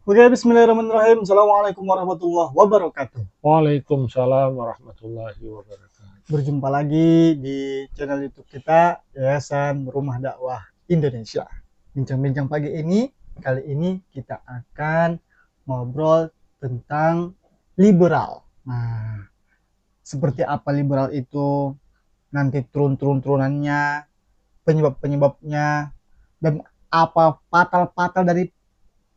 Oke, bismillahirrahmanirrahim. Assalamualaikum warahmatullahi wabarakatuh. Waalaikumsalam warahmatullahi wabarakatuh. Berjumpa lagi di channel YouTube kita, Yayasan Rumah Dakwah Indonesia. Bincang-bincang pagi ini, kali ini kita akan ngobrol tentang liberal. Nah, seperti apa liberal itu, nanti turun-turun-turunannya, penyebab-penyebabnya, dan apa patal-patal dari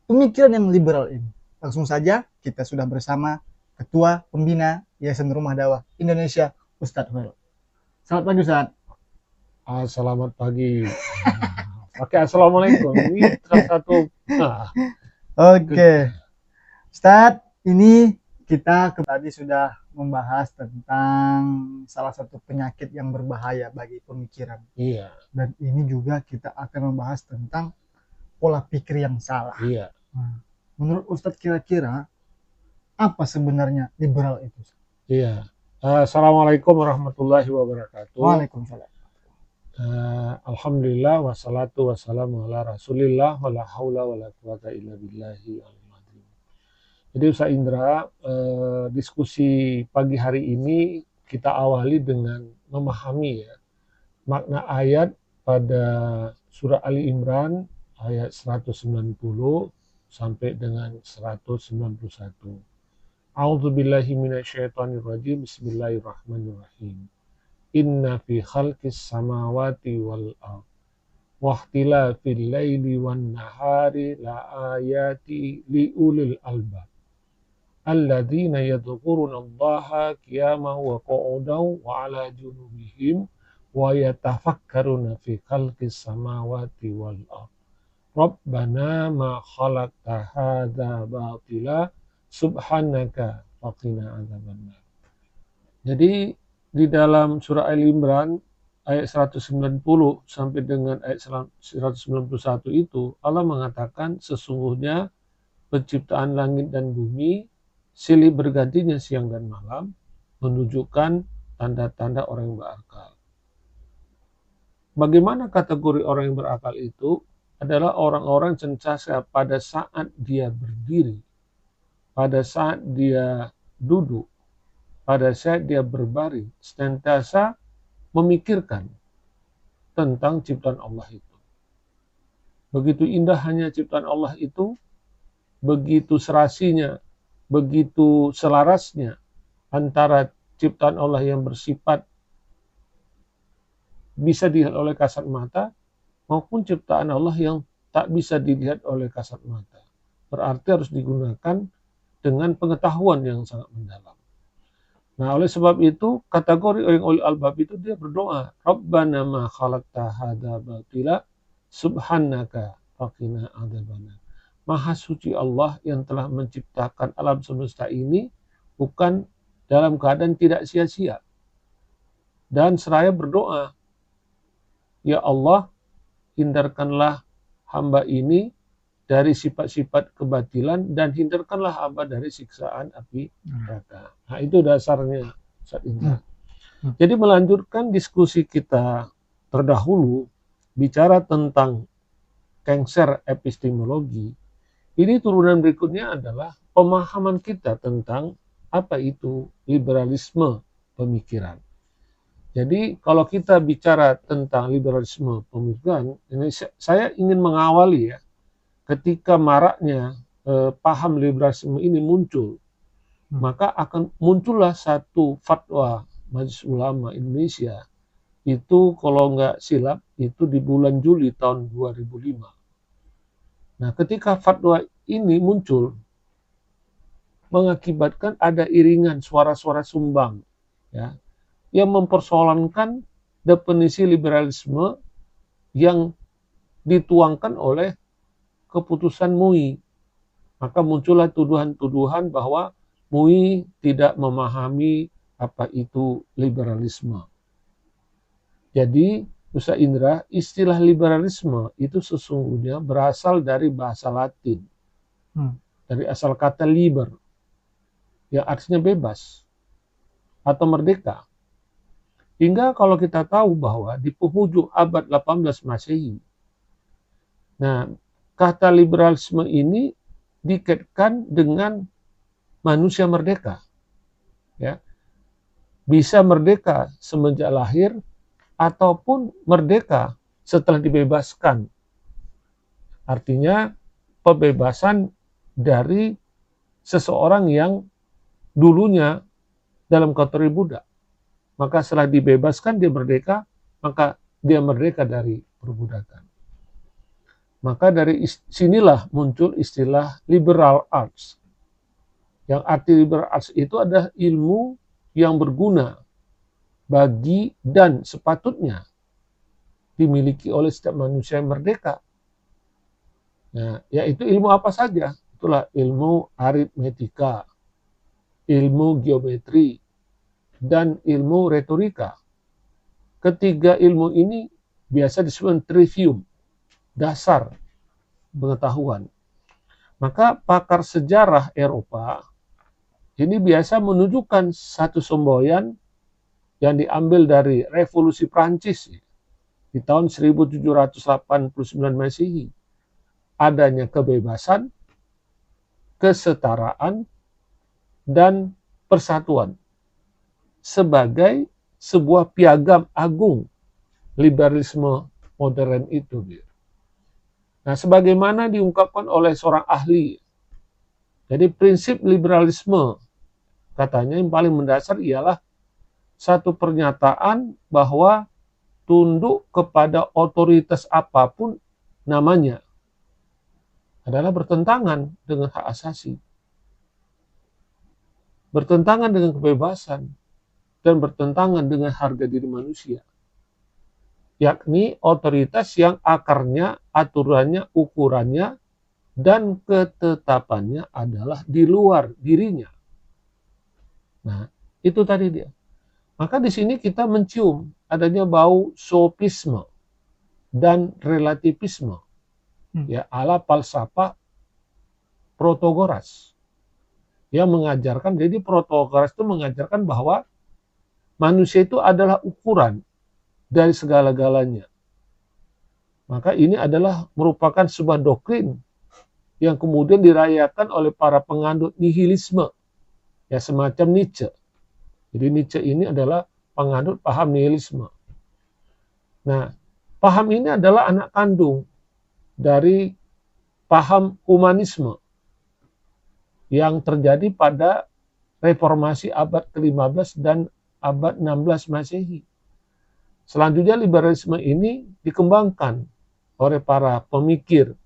pemikiran yang liberal ini. Langsung saja kita sudah bersama Ketua Pembina Yayasan Rumah Dakwah Indonesia, Ustadz Hoel. Selamat pagi Ustadz. Selamat pagi. Pakai assalamualaikum. Ini salah satu ke- Oke, Ustadz, ini kita tadi sudah membahas tentang salah satu penyakit yang berbahaya bagi pemikiran. iya, Dan ini juga kita akan membahas tentang pola pikir yang salah. iya, Nah, menurut Ustadz kira-kira apa sebenarnya liberal itu? iya. Assalamualaikum warahmatullahi wabarakatuh. Waalaikumsalam. Alhamdulillah wassalatu wassalamu ala Rasulillah wala haula wala quwata illa billahi al-aliyyil azim. Jadi Ustaz Indra, diskusi pagi hari ini kita awali dengan memahami ya makna ayat pada surah Ali Imran ayat 190 sampai dengan 191. A'udzubillahi minasyaitonirrajim. Bismillahirrahmanirrahim. Inna fi khalqis samawati wal ard wahtilafil laili wan nahari la ayati liulil albab alladzina yadhkurunallaha qiyaman wa qu'udan wa 'ala junubihim wa yatafakkaruna fi khalqis samawati wal ard. Rabbana ma khalaqta hadza batila subhanaka faqina adzabannar. Jadi di dalam surah Al Imran ayat 190 sampai dengan ayat 191 itu Allah mengatakan sesungguhnya penciptaan langit dan bumi silih bergantinya siang dan malam menunjukkan tanda-tanda orang yang berakal. Bagaimana kategori orang yang berakal itu? Adalah orang-orang sentiasa pada saat dia berdiri, pada saat dia duduk, pada saat dia berbaring, senantiasa memikirkan tentang ciptaan Allah itu. Begitu indahnya ciptaan Allah itu, begitu serasinya, begitu selarasnya antara ciptaan Allah yang bersifat bisa dilihat oleh kasat mata maupun ciptaan Allah yang tak bisa dilihat oleh kasat mata. Berarti harus digunakan dengan pengetahuan yang sangat mendalam. Nah, oleh sebab itu, kategori orang ulil albab itu dia berdoa, Rabbana ma khalaqta hadza batila subhanaka faqina adzabannar. Maha suci Allah yang telah menciptakan alam semesta ini bukan dalam keadaan tidak sia-sia. Dan seraya berdoa, ya Allah, hindarkanlah hamba ini dari sifat-sifat kebatilan dan hindarkanlah hamba dari siksaan api neraka. Nah, itu dasarnya Ustaz Indra. Jadi melanjutkan diskusi kita terdahulu bicara tentang cancer epistemologi. Ini turunan berikutnya adalah pemahaman kita tentang apa itu liberalisme pemikiran. Jadi kalau kita bicara tentang liberalisme pemikiran, ini saya ingin mengawali ya ketika maraknya paham liberalisme ini muncul, maka akan muncullah satu fatwa Majelis Ulama Indonesia itu kalau nggak silap itu di bulan Juli tahun 2005. Nah, ketika fatwa ini muncul mengakibatkan ada iringan suara-suara sumbang ya yang mempersoalkan definisi liberalisme yang dituangkan oleh keputusan MUI. Maka muncullah tuduhan-tuduhan bahwa MUI tidak memahami apa itu liberalisme. Jadi, Ustaz Indra, istilah liberalisme itu sesungguhnya berasal dari bahasa Latin. Dari asal kata liber, yang artinya bebas atau merdeka. Hingga kalau kita tahu bahwa di penghujung abad 18 Masehi, nah, kata liberalisme ini dikaitkan dengan manusia merdeka. Ya, bisa merdeka semenjak lahir ataupun merdeka setelah dibebaskan. Artinya pembebasan dari seseorang yang dulunya dalam kategori budak. Maka setelah dibebaskan dia merdeka, maka dia merdeka dari perbudakan. Maka dari sinilah muncul istilah liberal arts. Yang arti liberal arts itu adalah ilmu yang berguna bagi dan sepatutnya dimiliki oleh setiap manusia yang merdeka. Nah, yaitu ilmu apa saja? Itulah ilmu aritmetika, ilmu geometri, dan ilmu retorika. Ketiga ilmu ini biasa disebut trivium, dasar pengetahuan. Maka pakar sejarah Eropa ini biasa menunjukkan satu semboyan yang diambil dari revolusi Prancis di tahun 1789 Masehi. Adanya kebebasan, kesetaraan, dan persatuan sebagai sebuah piagam agung liberalisme modern itu. Nah, sebagaimana diungkapkan oleh seorang ahli, jadi prinsip liberalisme katanya yang paling mendasar ialah satu pernyataan bahwa tunduk kepada otoritas apapun namanya adalah bertentangan dengan hak asasi, bertentangan dengan kebebasan, dan bertentangan dengan harga diri manusia. Yakni otoritas yang akarnya, aturannya, ukurannya, dan ketetapannya adalah di luar dirinya. Nah, itu tadi dia. Maka di sini kita mencium adanya bau sofisme dan relativisme, ya ala falsafah Protagoras yang mengajarkan, jadi Protagoras itu mengajarkan bahwa manusia itu adalah ukuran dari segala-galanya. Maka ini adalah merupakan sebuah doktrin yang kemudian dirayakan oleh para penganut nihilisme, ya semacam Nietzsche. Jadi Nietzsche ini adalah penganut paham nihilisme. Nah, paham ini adalah anak kandung dari paham humanisme yang terjadi pada reformasi abad ke-15 dan abad 16 Masehi. Selanjutnya liberalisme ini dikembangkan oleh para pemikir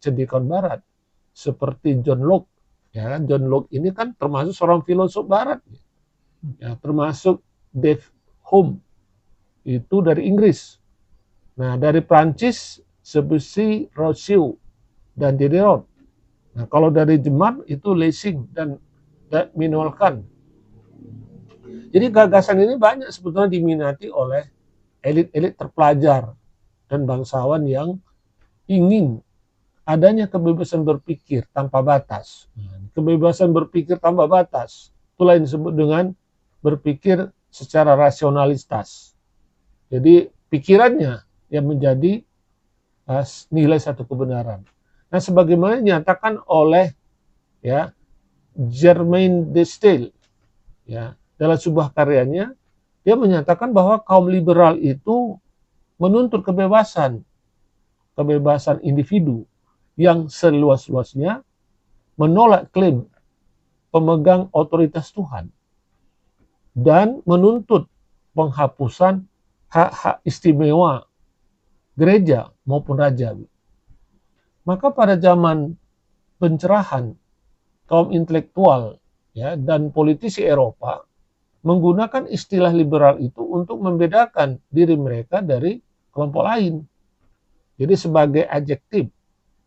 cendekiawan barat seperti John Locke. Ya, John Locke ini kan termasuk seorang filosof barat. Ya, termasuk Dave Hume itu dari Inggris. Nah, dari Prancis Debussy, Rousseau, dan Diderot. Nah, kalau dari Jerman itu Lessing dan Immanuel Kant. Jadi gagasan ini banyak sebetulnya diminati oleh elit-elit terpelajar dan bangsawan yang ingin adanya kebebasan berpikir tanpa batas. Kebebasan berpikir tanpa batas, itulah yang disebut dengan berpikir secara rasionalitas. Jadi pikirannya yang menjadi nilai satu kebenaran. Nah, sebagaimana dinyatakan oleh ya Germain de Stael, ya dalam sebuah karyanya, dia menyatakan bahwa kaum liberal itu menuntut kebebasan individu yang seluas-luasnya, menolak klaim pemegang otoritas Tuhan, dan menuntut penghapusan hak-hak istimewa gereja maupun raja. Maka pada zaman pencerahan, kaum intelektual ya dan politisi Eropa menggunakan istilah liberal itu untuk membedakan diri mereka dari kelompok lain. Jadi sebagai adjektif,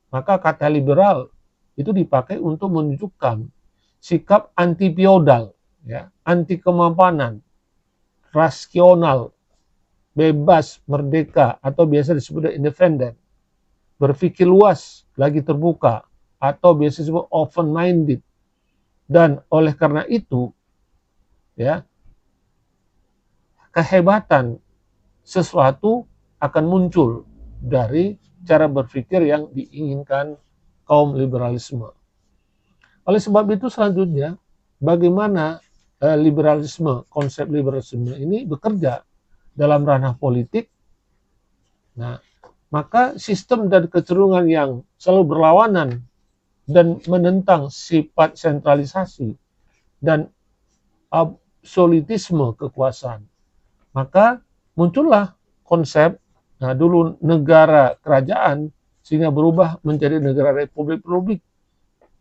maka kata liberal itu dipakai untuk menunjukkan sikap anti feodal, ya, anti kemapanan, rasional, bebas, merdeka, atau biasa disebut independen, berpikir luas, lagi terbuka, atau biasa disebut open-minded. Dan oleh karena itu, ya, kehebatan sesuatu akan muncul dari cara berpikir yang diinginkan kaum liberalisme. Oleh sebab itu selanjutnya, bagaimana liberalisme, konsep liberalisme ini bekerja dalam ranah politik. Nah, maka sistem dan kecenderungan yang selalu berlawanan dan menentang sifat sentralisasi dan absolutisme kekuasaan. Maka muncullah konsep, nah dulu negara kerajaan, sehingga berubah menjadi negara republik-republik.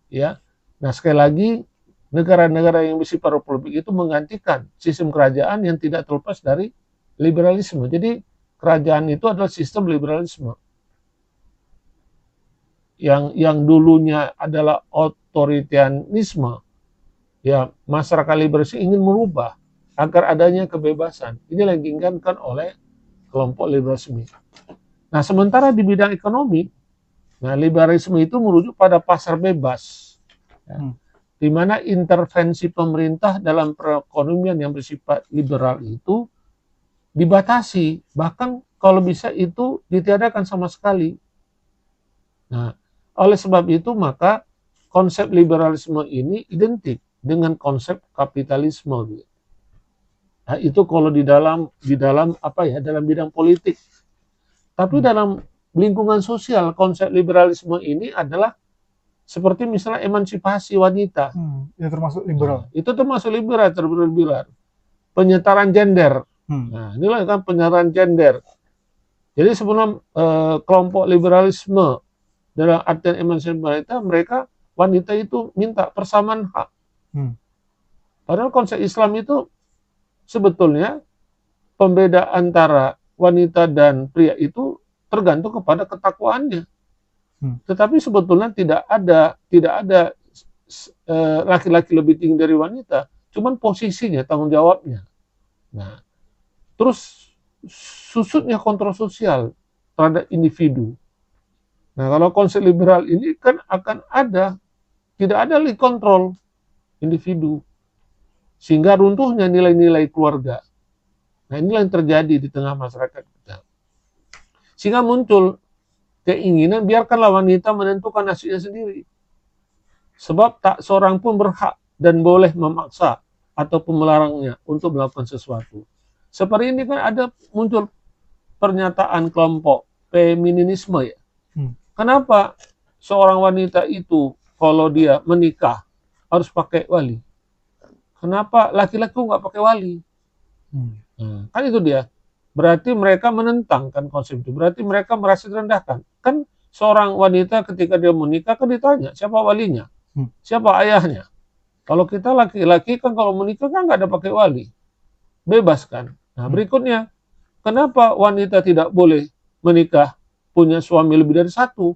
Ya, nah sekali lagi negara-negara yang bersifat republik itu menggantikan sistem kerajaan yang tidak terlepas dari liberalisme. Jadi kerajaan itu adalah sistem liberalisme. Yang dulunya adalah otoritarianisme, ya masyarakat liberalisme ingin merubah agar adanya kebebasan. Ini yang diinginkan oleh kelompok liberalisme. Nah, sementara di bidang ekonomi, nah liberalisme itu merujuk pada pasar bebas, ya, di mana intervensi pemerintah dalam perekonomian yang bersifat liberal itu dibatasi, bahkan kalau bisa itu ditiadakan sama sekali. Nah, oleh sebab itu maka konsep liberalisme ini identik dengan konsep kapitalisme. Nah, itu kalau di dalam dalam bidang politik. Tapi dalam lingkungan sosial, konsep liberalisme ini adalah seperti misalnya emansipasi wanita. Itu termasuk liberal. Nah, itu termasuk liberal. Penyetaraan gender. Nah, inilah kan penyetaraan gender. Jadi sebelum kelompok liberalisme dalam artian emansipasi mereka wanita itu minta persamaan hak. Padahal konsep Islam itu sebetulnya pembeda antara wanita dan pria itu tergantung kepada ketakwaannya. Tetapi sebetulnya tidak ada laki-laki lebih tinggi dari wanita, cuman posisinya, tanggung jawabnya. Nah, terus susutnya kontrol sosial terhadap individu. Nah, kalau konsep liberal ini kan akan tidak ada lagi kontrol individu, sehingga runtuhnya nilai-nilai keluarga. Nah, inilah yang terjadi di tengah masyarakat kita. Sehingga muncul keinginan biarkanlah wanita menentukan nasibnya sendiri. Sebab tak seorang pun berhak dan boleh memaksa ataupun melarangnya untuk melakukan sesuatu. Seperti ini kan ada muncul pernyataan kelompok feminisme ya. Kenapa seorang wanita itu kalau dia menikah harus pakai wali? Kenapa laki-laki nggak pakai wali? Kan itu dia. Berarti mereka menentang kan konsep itu. Berarti mereka merasa direndahkan. Kan seorang wanita ketika dia menikah kan ditanya siapa walinya, siapa ayahnya. Kalau kita laki-laki kan kalau menikah kan nggak ada pakai wali, bebas kan. Nah berikutnya, kenapa wanita tidak boleh menikah punya suami lebih dari satu?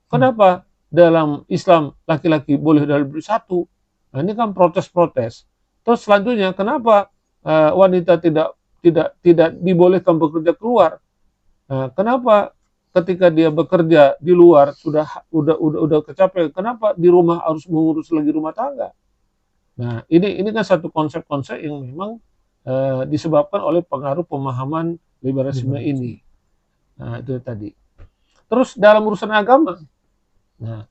Kenapa dalam Islam laki-laki boleh lebih dari satu? Nah ini kan protes-protes. Terus selanjutnya, kenapa wanita tidak dibolehkan bekerja keluar? Nah, kenapa ketika dia bekerja di luar udah kecapai, kenapa di rumah harus mengurus lagi rumah tangga? Nah, ini kan satu konsep-konsep yang memang disebabkan oleh pengaruh pemahaman liberalisme ini. Nah, itu tadi. Terus dalam urusan agama, nah,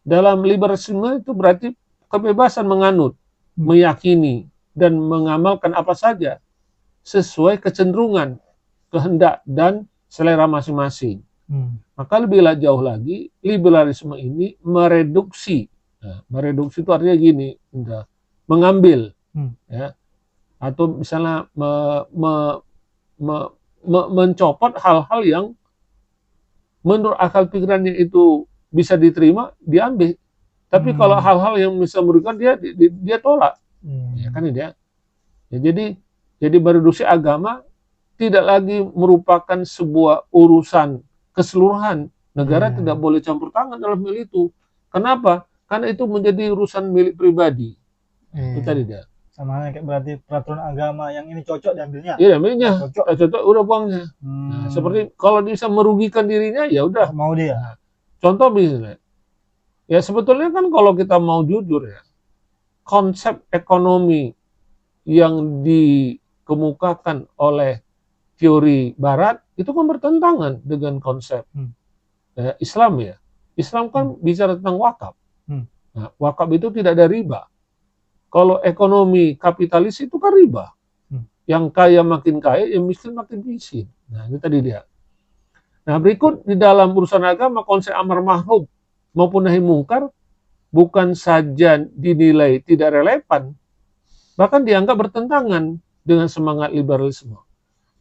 dalam liberalisme itu berarti kebebasan menganut, meyakini, dan mengamalkan apa saja sesuai kecenderungan, kehendak, dan selera masing-masing. Maka lebih jauh lagi, liberalisme ini mereduksi. Nah, mereduksi itu artinya gini, mengambil, ya, atau misalnya mencopot hal-hal yang menurut akal pikirannya itu bisa diterima, diambil. Tapi kalau hal-hal yang bisa merugikan dia tolak. Ya kan dia. Ya, jadi mereduksi agama tidak lagi merupakan sebuah urusan keseluruhan. Negara tidak boleh campur tangan dalam hal itu. Kenapa? Karena itu menjadi urusan milik pribadi. Itu tadi dia. Sama halnya kayak berarti peraturan agama yang ini cocok diambilnya. Iya, ambilnya. Cocok udah buangnya. Nah, seperti kalau bisa merugikan dirinya ya udah. Mau dia. Nah, contoh misalnya. Ya sebetulnya kan kalau kita mau jujur ya, konsep ekonomi yang dikemukakan oleh teori Barat itu kan bertentangan dengan konsep Islam ya. Islam kan bicara tentang wakaf. Nah, wakaf itu tidak ada riba. Kalau ekonomi kapitalis itu kan riba. Yang kaya makin kaya, yang miskin makin miskin. Nah, ini tadi dia. Nah, berikut di dalam urusan agama, konsep amar ma'ruf maupun nahi mungkar bukan saja dinilai tidak relevan, bahkan dianggap bertentangan dengan semangat liberalisme.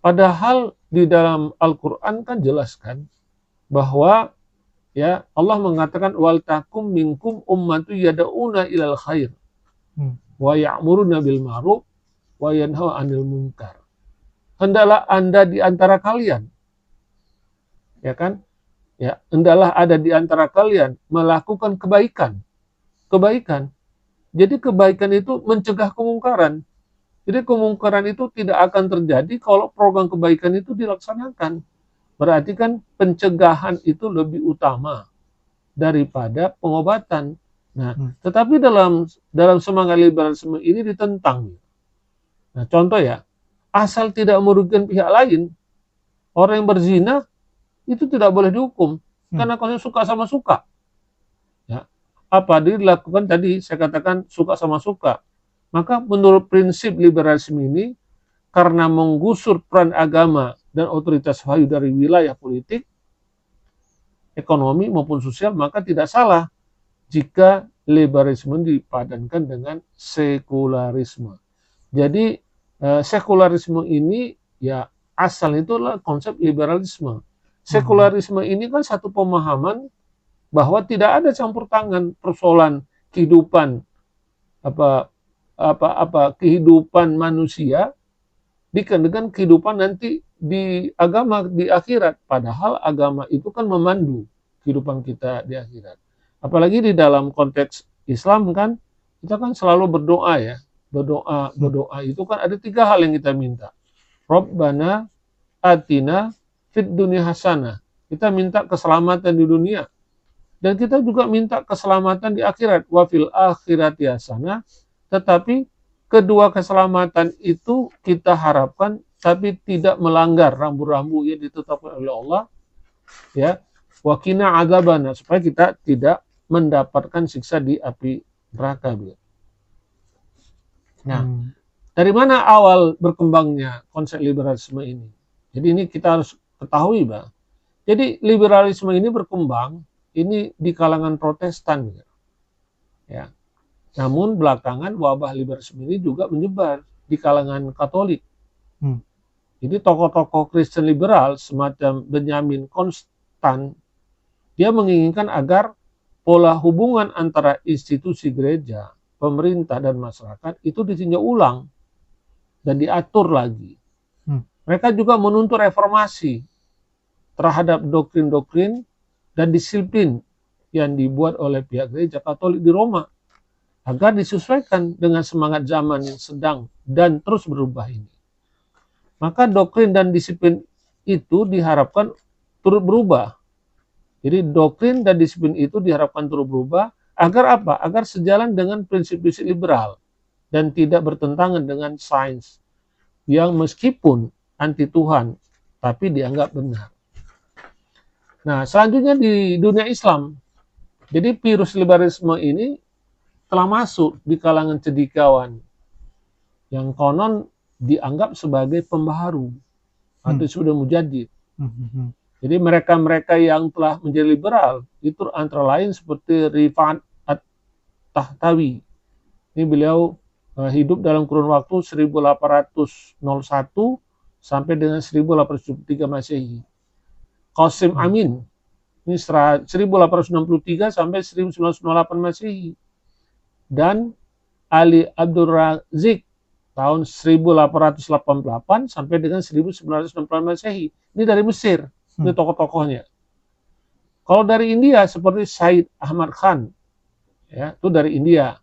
Padahal di dalam Al-Quran kan jelaskan bahwa ya Allah mengatakan wal takum minkum ummatu yad'una ilal khair wa ya'muruna bil ma'ruf wa yanhauna 'anil munkar. Hendaklah Anda di antara kalian, ya kan? Ya, hendaklah ada di antara kalian melakukan kebaikan. Kebaikan. Jadi kebaikan itu mencegah kemungkaran. Jadi kemungkaran itu tidak akan terjadi kalau program kebaikan itu dilaksanakan. Berarti kan pencegahan itu lebih utama daripada pengobatan. Nah, tetapi dalam semangat liberalisme ini ditentang. Nah, contoh ya, asal tidak merugikan pihak lain, orang yang berzina itu tidak boleh dihukum karena kalau suka sama suka. Ya, apa dilakukan tadi saya katakan suka sama suka. Maka menurut prinsip liberalisme ini, karena menggusur peran agama dan otoritas wahyu dari wilayah politik, ekonomi maupun sosial, maka tidak salah jika liberalisme dipadankan dengan sekularisme. Jadi sekularisme ini ya asal itu adalah konsep liberalisme. Sekularisme ini kan satu pemahaman bahwa tidak ada campur tangan persoalan kehidupan kehidupan manusia dengan kehidupan nanti di agama di akhirat. Padahal agama itu kan memandu kehidupan kita di akhirat. Apalagi di dalam konteks Islam kan kita kan selalu berdoa ya. Berdoa itu kan ada 3 hal yang kita minta. Rabbana atina fid dunya hasanah. Kita minta keselamatan di dunia. Dan kita juga minta keselamatan di akhirat. Wa fil akhirati hasanah. Tetapi kedua keselamatan itu kita harapkan tapi tidak melanggar rambu-rambu yang ditetapkan oleh Allah. Ya. Wa qina adzabana, supaya kita tidak mendapatkan siksa di api neraka. Nah, dari mana awal berkembangnya konsep liberalisme ini? Jadi ini kita harus ketahui, Bang. Jadi liberalisme ini berkembang ini di kalangan Protestan, ya. Namun belakangan wabah liberalisme ini juga menyebar di kalangan Katolik. Jadi tokoh-tokoh Kristen liberal semacam Benjamin Constant, dia menginginkan agar pola hubungan antara institusi gereja, pemerintah dan masyarakat itu ditinjau ulang dan diatur lagi. Mereka juga menuntut reformasi terhadap doktrin-doktrin dan disiplin yang dibuat oleh pihak gereja Katolik di Roma agar disesuaikan dengan semangat zaman yang sedang dan terus berubah ini. Maka doktrin dan disiplin itu diharapkan turut berubah. Jadi doktrin dan disiplin itu diharapkan turut berubah agar apa? Agar sejalan dengan prinsip-prinsip liberal dan tidak bertentangan dengan sains yang meskipun anti Tuhan tapi dianggap benar. Nah, selanjutnya di dunia Islam. Jadi virus liberalisme ini telah masuk di kalangan cendekiawan yang konon dianggap sebagai pembaharu atau sudah mujadid. Jadi mereka-mereka yang telah menjadi liberal itu antara lain seperti Rifat At-Tahtawi. Ini beliau hidup dalam kurun waktu 1801 sampai dengan 1873 Masehi. Qasim Amin ini 1863 sampai 1998 Masehi. Dan Ali Abdul Razik tahun 1888 sampai dengan 1960 Masehi. Ini dari Mesir, ini tokoh-tokohnya. Kalau dari India seperti Said Ahmad Khan, ya, itu dari India.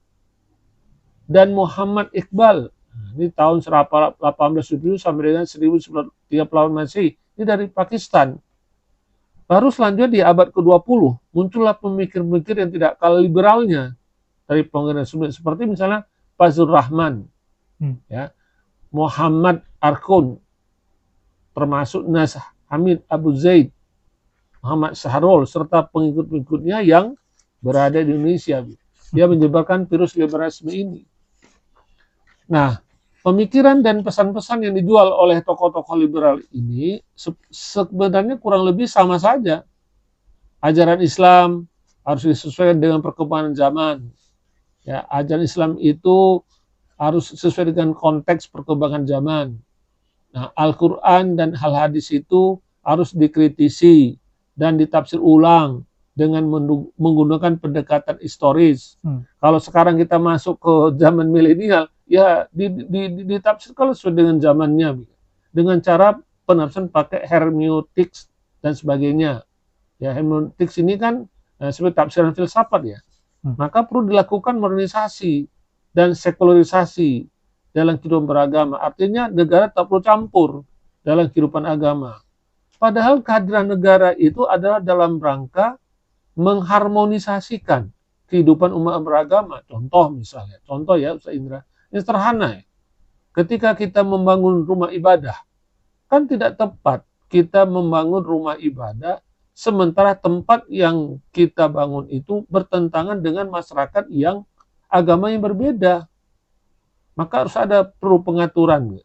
Dan Muhammad Iqbal, ini tahun 1870 sampai dengan 1938 Masehi, ini dari Pakistan. Baru selanjutnya di abad ke-20 muncullah pemikir-pemikir yang tidak kalah liberalnya dari pengenalan seperti misalnya Fazlur Rahman, ya, Muhammad Arkun, termasuk Nas Hamid Abu Zaid, Muhammad Sahrul serta pengikut-pengikutnya yang berada di Indonesia. dia menyebarkan virus liberalisme ini. Nah, pemikiran dan pesan-pesan yang dijual oleh tokoh-tokoh liberal ini sebenarnya kurang lebih sama saja. Ajaran Islam harus disesuaikan dengan perkembangan zaman. Ya, ajaran Islam itu harus sesuai dengan konteks perkembangan zaman. Nah, Al-Quran dan hal hadis itu harus dikritisi dan ditafsir ulang dengan menggunakan pendekatan historis. Kalau sekarang kita masuk ke zaman milenial, ya ditafsirkan sesuai dengan zamannya, dengan cara penafsiran pakai hermeneutics dan sebagainya. Ya, hermeneutics ini kan seperti tafsiran filsafat ya. Maka perlu dilakukan modernisasi dan sekularisasi dalam kehidupan beragama. Artinya negara tak perlu campur dalam kehidupan agama. Padahal kehadiran negara itu adalah dalam rangka mengharmonisasikan kehidupan umat beragama. Contoh misalnya, contoh ya Ustaz Indra, ini sederhana ya. Ketika kita membangun rumah ibadah, kan tidak tepat kita membangun rumah ibadah sementara tempat yang kita bangun itu bertentangan dengan masyarakat yang agama yang berbeda. Maka harus ada perlu pengaturan.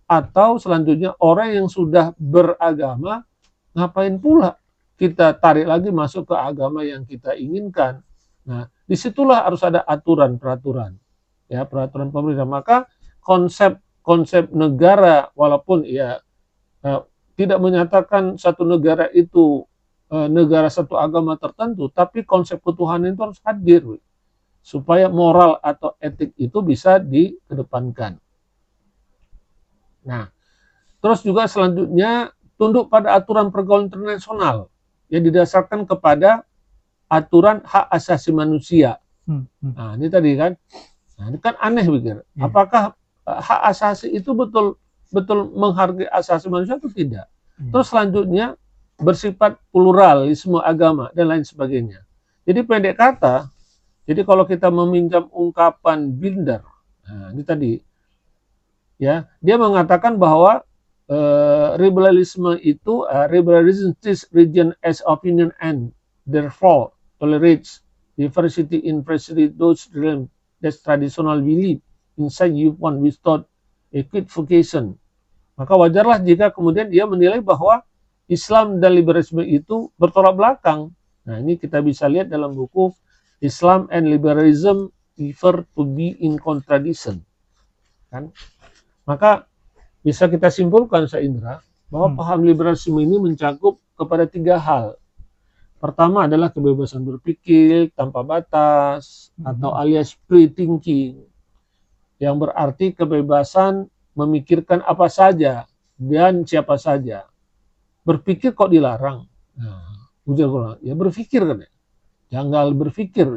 Atau selanjutnya orang yang sudah beragama, ngapain pula kita tarik lagi masuk ke agama yang kita inginkan. Nah, disitulah harus ada aturan, peraturan. Ya, peraturan pemerintah. Maka konsep negara, walaupun ya tidak menyatakan satu negara itu negara satu agama tertentu, tapi konsep ketuhanan itu harus hadir. Supaya moral atau etik itu bisa dikedepankan. Nah, terus juga selanjutnya tunduk pada aturan pergaulan internasional yang didasarkan kepada aturan hak asasi manusia. Nah, ini tadi kan, nah, ini kan aneh pikir. Apakah hak asasi itu betul menghargai asasi manusia atau tidak? Terus selanjutnya bersifat pluralisme agama dan lain sebagainya. Jadi pendek kata, jadi kalau kita meminjam ungkapan Binder, nah ini tadi, ya dia mengatakan bahwa liberalisme itu liberalism is region as opinion and therefore tolerates diversity in precisely those realms that traditional belief inside you one without equivocation. Maka wajarlah jika kemudian dia menilai bahwa Islam dan liberalisme itu bertolak belakang. Nah ini kita bisa lihat dalam buku Islam and Liberalism prefer to be in contradiction. Kan? Maka bisa kita simpulkan, Sa Indra, bahwa paham liberalisme ini mencakup kepada 3 hal. Pertama adalah kebebasan berpikir tanpa batas atau alias free thinking, yang berarti kebebasan memikirkan apa saja dan siapa saja. Berpikir kok dilarang? Nah, ujar Quran, ya berpikir kan ya. Jangan berpikir.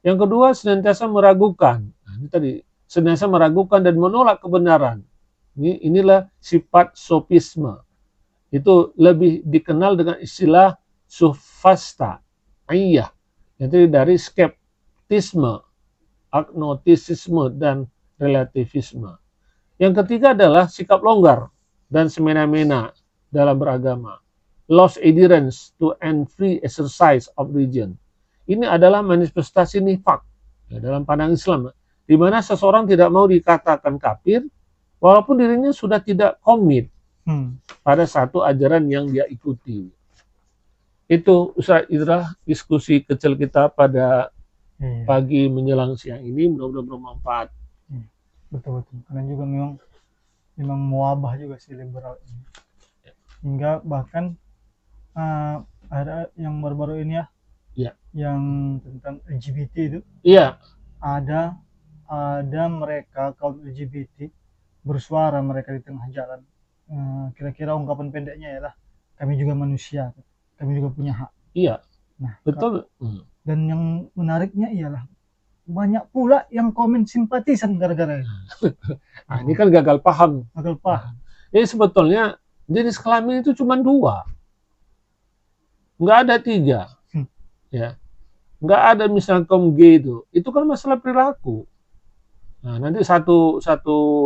Yang kedua, senantiasa meragukan. Nah, ini tadi, senantiasa meragukan dan menolak kebenaran. Inilah sifat sofisme. Itu lebih dikenal dengan istilah sofasta. Iya. Itu dari skeptisme, agnostisisme, dan relativisme. Yang ketiga adalah sikap longgar dan semena-mena dalam beragama. Lost adherence to and free exercise of religion. Ini adalah manifestasi nifak ya, dalam pandangan Islam, di mana seseorang tidak mau dikatakan kafir, walaupun dirinya sudah tidak komit pada satu ajaran yang dia ikuti. Itu Ustaz Indra diskusi kecil kita pada pagi menjelang siang ini, mudah-mudahan bermanfaat. Betul-betul, karena juga memang mewabah juga si liberal ini. Hingga bahkan ada yang baru-baru ini ya, yang tentang LGBT itu, ada mereka kaum LGBT bersuara mereka di tengah jalan. Kira-kira ungkapan pendeknya ialah kami juga manusia, kami juga punya hak. Iya. Nah, betul. Dan yang menariknya ialah banyak pula yang komen simpatisan gara-gara ini. Nah, ini kan gagal paham. Gagal paham. Jadi sebetulnya jenis kelamin itu cuma 2, nggak ada 3. Ya, nggak ada misalnya kaum gay itu kan masalah perilaku. Nah, nanti satu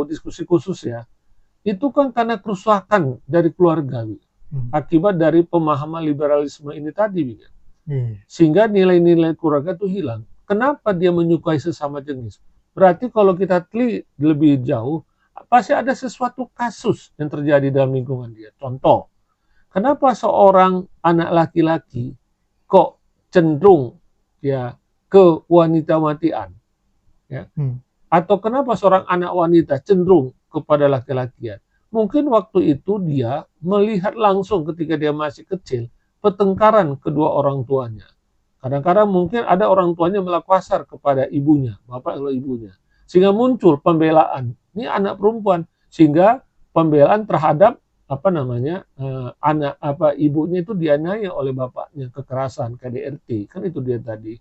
diskusi khusus ya. Itu kan karena kerusakan dari keluarga, akibat dari pemahaman liberalisme ini tadi, sehingga nilai-nilai keluarga itu hilang. kenapa dia menyukai sesama jenis? Berarti kalau kita telik lebih jauh, pasti ada sesuatu kasus yang terjadi dalam lingkungan dia. Contoh, kenapa seorang anak laki-laki kok cenderung ya ke wanita-watian? Ya. Atau kenapa seorang anak wanita cenderung kepada laki-lakian? Mungkin waktu itu dia melihat langsung ketika dia masih kecil pertengkaran kedua orang tuanya. Kadang-kadang mungkin ada orang tuanya melakukan kasar kepada ibunya, bapak atau ibunya. Sehingga muncul pembelaan. Ini anak perempuan, sehingga pembelaan terhadap anak ibunya itu dianiaya oleh bapaknya, kekerasan, KDRT, kan itu dia tadi.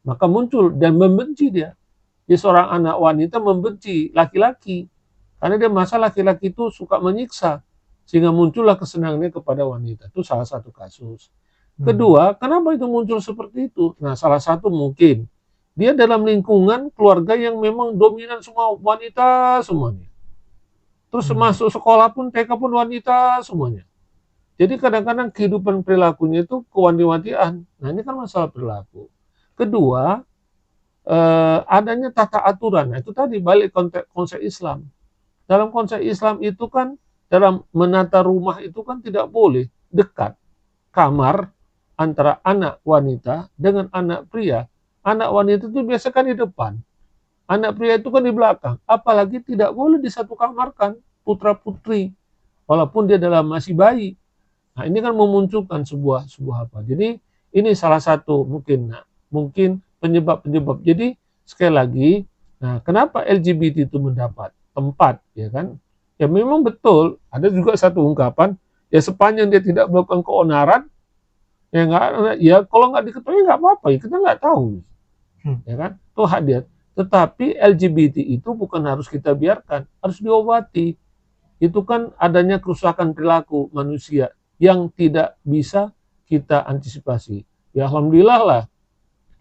Maka muncul dan membenci dia. Jadi seorang anak wanita membenci laki-laki karena dia merasa laki-laki itu suka menyiksa, sehingga muncullah kesenangannya kepada wanita. Itu salah satu kasus. Kedua, kenapa itu muncul seperti itu? Nah, salah satu mungkin dia dalam lingkungan keluarga yang memang dominan semua wanita semuanya. Terus masuk sekolah pun, TK pun wanita semuanya. Jadi kadang-kadang kehidupan perilakunya itu kewanti-wantian. Nah, ini kan masalah perilaku. Kedua, adanya tata aturan. Nah, itu tadi balik konsep Islam. Dalam konsep Islam itu kan, dalam menata rumah itu kan tidak boleh dekat kamar antara anak wanita dengan anak pria. Anak wanita itu biasa kan di depan, anak pria itu kan di belakang. Apalagi tidak boleh disatu kamarkan putra putri, walaupun dia dalam masih bayi. Nah, ini kan memunculkan sebuah apa. Jadi ini salah satu mungkin penyebab-penyebab. Jadi sekali lagi, nah kenapa LGBT itu mendapat tempat, ya kan? Ya memang betul. Ada juga satu ungkapan, ya sepanjang dia tidak melakukan keonaran, ya kalau nggak diketahui nggak apa-apa, ya kita nggak tahu, ya kan? Itu hak dia. Tetapi LGBT itu bukan harus kita biarkan, harus diobati. Itu kan adanya kerusakan perilaku manusia yang tidak bisa kita antisipasi. Ya alhamdulillah lah,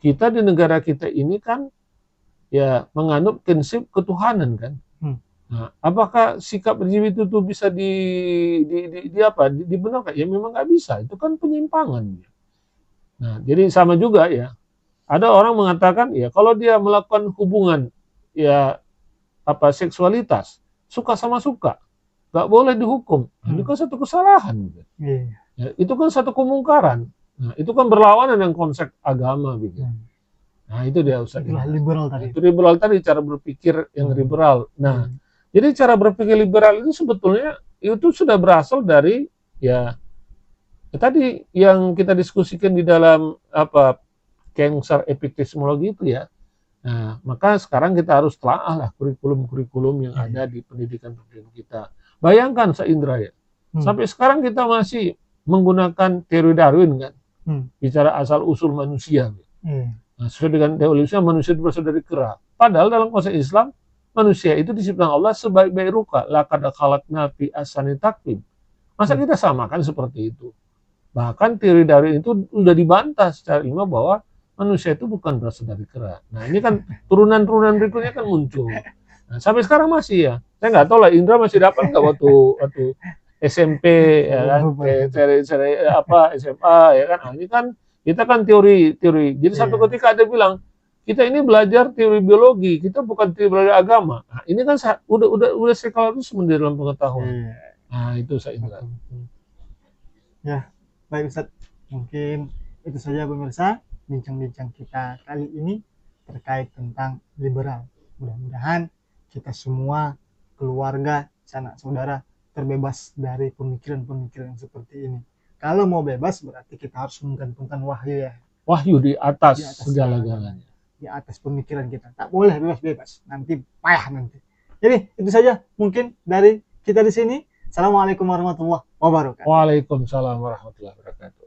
kita di negara kita ini kan ya menganut prinsip ketuhanan kan. Nah, apakah sikap LGBT itu bisa dibenarkan? Ya memang nggak bisa, itu kan penyimpangan. Nah, jadi sama juga ya. Ada orang mengatakan ya kalau dia melakukan hubungan ya seksualitas suka sama suka, nggak boleh dihukum. Ini kan satu kesalahan. Ya, itu kan satu kemungkaran. Nah, itu kan berlawanan dengan konsep agama gitu. Nah, itu dia Ustaz. Itulah liberal tadi. Itu liberal tadi, cara berpikir yang liberal. Nah, jadi cara berpikir liberal itu sebetulnya itu sudah berasal dari ya tadi yang kita diskusikan di dalam Cancer Epistemologi itu ya. Nah, maka sekarang kita harus telaah lah kurikulum-kurikulum yang ada di pendidikan kita. Bayangkan Sa Indra ya, sampai sekarang kita masih menggunakan teori Darwin kan, bicara asal usul manusia. Nah, sesuai dengan teorinya manusia itu berasal dari kera. Padahal dalam konsep Islam manusia itu diciptakan Allah sebaik-baik rupa. Laqad khalaqna fi ahsani taqwim. Masa kita samakan seperti itu? Bahkan teori Darwin itu sudah dibantah secara ilmiah bahwa manusia itu bukan berasal dari kera. Nah, ini kan turunan-turunan berikutnya kan muncul. Nah, sampai sekarang masih ya. Saya nggak tahu lah Indra masih dapat nggak waktu SMP ya kan, SMA ya kan. Nah, ini kan kita kan teori. Jadi satu ketika ada bilang kita ini belajar teori biologi, kita bukan teori belajar agama. Nah, ini kan udah sekularisme dalam pengetahuan. Nah, itu saya Indra. Ya, baik Ustaz. Mungkin itu saja pemirsa bincang-bincang kita kali ini terkait tentang liberal. Mudah-mudahan kita semua, keluarga, sanak saudara terbebas dari pemikiran-pemikiran seperti ini. Kalau mau bebas berarti kita harus menggantungkan wahyu ya. Wahyu di atas segala-galanya. Di atas pemikiran kita. Tak boleh bebas-bebas. Nanti payah nanti. Jadi itu saja mungkin dari kita di sini. Assalamualaikum warahmatullahi wabarakatuh. Waalaikumsalam warahmatullahi wabarakatuh.